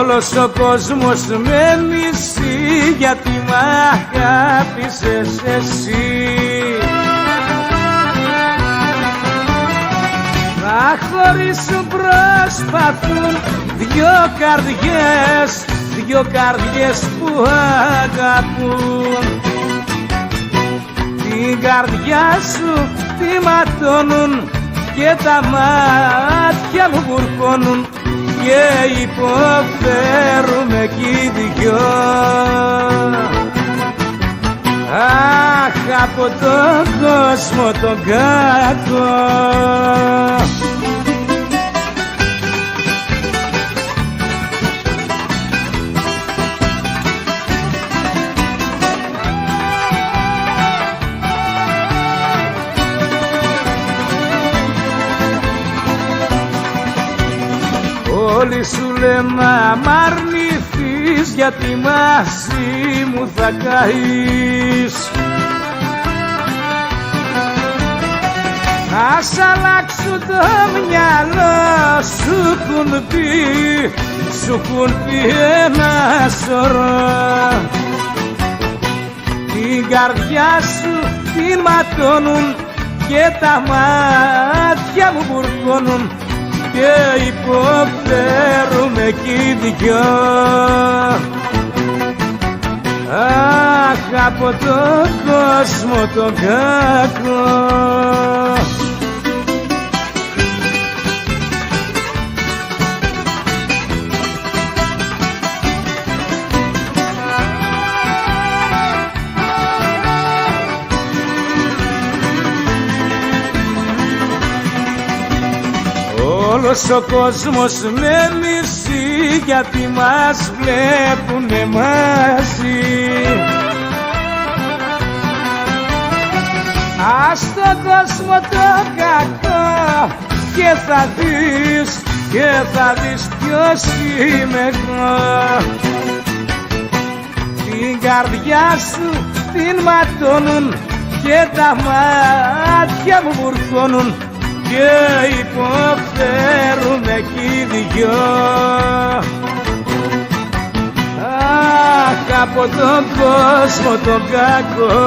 Όλος ο κόσμος με μισεί γιατί μ' αγάπησες εσύ. Να χωρίσουν προσπαθούν δυο καρδιές που αγαπούν. Την καρδιά σου τη ματώνουν και τα μάτια μου βουρκώνουν και υποφέρουμε κι οι δυο. Αχ, από τον κόσμο τον κακό. Όλοι σου λένε να μ' αρνηθείς γιατί μαζί μου θα καείς. Να σ' αλλάξουν το μυαλό σου έχουν πει ένα σωρό. Την καρδιά σου την ματώνουν και τα μάτια μου βουρκώνουν και υποφέρουμε κι οι δυο. Αχ, από τον κόσμο τον κακό. Όλος ο κόσμος με μισεί γιατί μας βλέπουνε μαζί. Ας τον κόσμο το κακό και θα δεις ποιος είμαι εγώ. Την καρδιά σου την ματώνουν και τα μάτια μου βουρκώνουν και υποφέρουμε κι οι δυο. Αχ, από τον κόσμο τον κακό.